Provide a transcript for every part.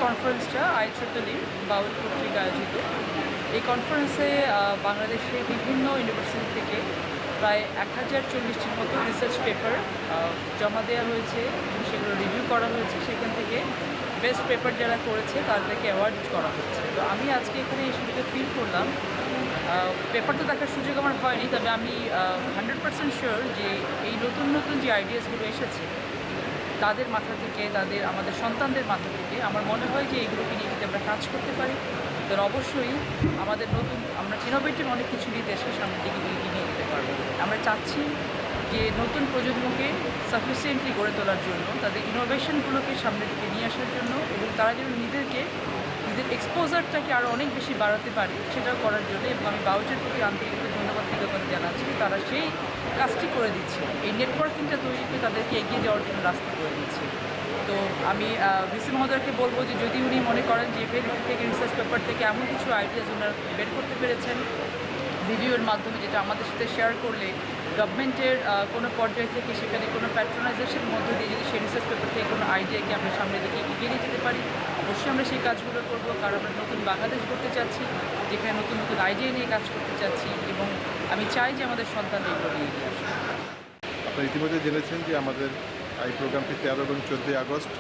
কনফারেন্সটা IEEE বাউল কর্তৃক আয়োজিত। এই কনফারেন্সে বাংলাদেশের বিভিন্ন ইউনিভার্সিটি থেকে প্রায় 1040টির মতো রিসার্চ পেপার জমা দেওয়া হয়েছে এবং সেগুলো রিভিউ করা হয়েছে। সেখান থেকে বেস্ট পেপার যারা করেছে তাদেরকে অ্যাওয়ার্ড করা হচ্ছে। তো আমি আজকে এখানে এসে যেটা ফিল করলাম, পেপারটা দেখার সুযোগ আমার হয়নি, তবে আমি 100% শিওর যে এই নতুন নতুন যে আইডিয়াসগুলো এসেছে তাদের মাথা থেকে, আমাদের সন্তানদের মাথা থেকে আমার মনে হয় যে এইগুলোকে নিয়ে যদি আমরা কাজ করতে পারি তাহলে অবশ্যই আমরা ইনোভেটিভ অনেক কিছু নিয়ে দেশের সামনের দিকে এগিয়ে নিয়ে যেতে পারবো। আমরা চাচ্ছি যে নতুন প্রজন্মকে সাফিসিয়েন্টলি গড়ে তোলার জন্য, তাদের ইনোভেশনগুলোকে সামনের দিকে নিয়ে আসার জন্য এবং তারা যেন নিজের এক্সপোজারটাকে আরও অনেক বেশি বাড়াতে পারে সেটাও করার জন্য। এবং আমি বাউচের প্রতি আন্তরিকভাবে ধন্যবাদ কৃতজ্ঞতা জানাচ্ছি, তারা সেই কাজটি করে দিচ্ছে, এই নেটওয়ার্কিংটা তৈরি করে তাদেরকে এগিয়ে যাওয়ার জন্য রাস্তা করে দিচ্ছে। তো আমি ভিসি মহোদয়কে বলবো যে যদি উনি মনে করেন যে এফএলএফ থেকে রিসার্চ পেপার থেকে এমন কিছু আইডিয়াস ওনারা বের করতে পেরেছেন রিভিউয়ের মাধ্যমে, যেটা আমাদের সাথে শেয়ার করলে গভর্নমেন্টের কোনো পর্যায় থেকে সেখানে কোনো প্যাট্রোনাইজেশনের মধ্য দিয়ে যদি সেই রিসার্চ পেপার থেকে কোনো আইডিয়াকে আমরা সামনের দিকে এগিয়ে নিয়ে যেতে পারি, অবশ্যই আমরা সেই কাজগুলো করব। কারণ আমরা নতুন বাংলাদেশ করতে চাচ্ছি, যেখানে নতুন নতুন আইডিয়া নিয়ে কাজ করতে চাচ্ছি এবং আমি চাই যে আমাদের সন্তানরা এগুলো নিয়ে এগিয়ে আসে। আপনারা ইতিমধ্যে জেনেছেন যে আমাদের এই প্রোগ্রামটি 13 এবং 14 আগস্ট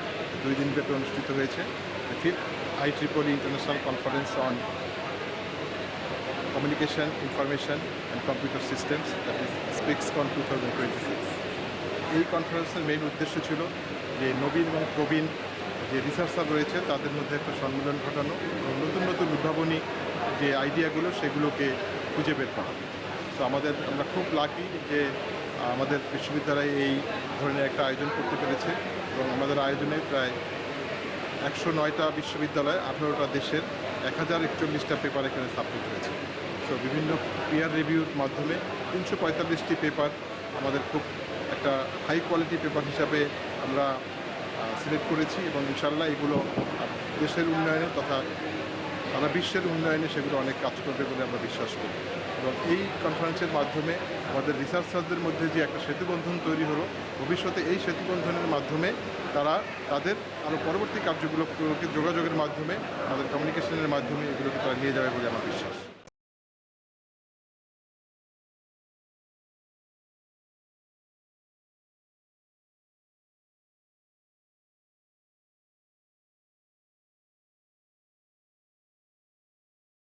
2 দিন ব্যাপী অনুষ্ঠিত হয়েছে। Fifth IEEE international conference on communication, information and computer systems, that is Spicscon 2026। এই কনফারেন্সের মেইন উদ্দেশ্য ছিল যে নবীন এবং প্রবীণ যে রিসার্চার রয়েছে তাদের মধ্যে একটা সম্মেলন ঘটানো এবং নতুন নতুন উদ্ভাবনী যে আইডিয়াগুলো সেগুলোকে খুঁজে বের করা। তো আমরা খুব লাকি যে আমাদের বিশ্ববিদ্যালয়ে এই ধরনের একটা আয়োজন করতে পেরেছে এবং আমাদের আয়োজনে প্রায় 109টা বিশ্ববিদ্যালয়, 18টা দেশের 1041টা পেপার এখানে সাবমিট হয়েছে। তো বিভিন্ন পিয়ার রিভিউর মাধ্যমে 345টি পেপার আমাদের খুব একটা হাই কোয়ালিটি পেপার হিসাবে আমরা সিলেক্ট করেছি এবং ইনশাআল্লাহ এগুলো দেশের উন্নয়নে তথা সারা বিশ্বের উন্নয়নে সেগুলো অনেক কাজ করবে বলে আমরা বিশ্বাস করি। এবং এই কনফারেন্সের মাধ্যমে আমাদের রিসার্চারদের মধ্যে যে একটা সেতুবন্ধন তৈরি হলো, ভবিষ্যতে এই সেতুবন্ধনের মাধ্যমে তারা তাদের আরও পরবর্তী কার্যগুলোকে যোগাযোগের মাধ্যমে, আমাদের কমিউনিকেশনের মাধ্যমে এগুলোকে তারা নিয়ে যাবে বলে আমার বিশ্বাস।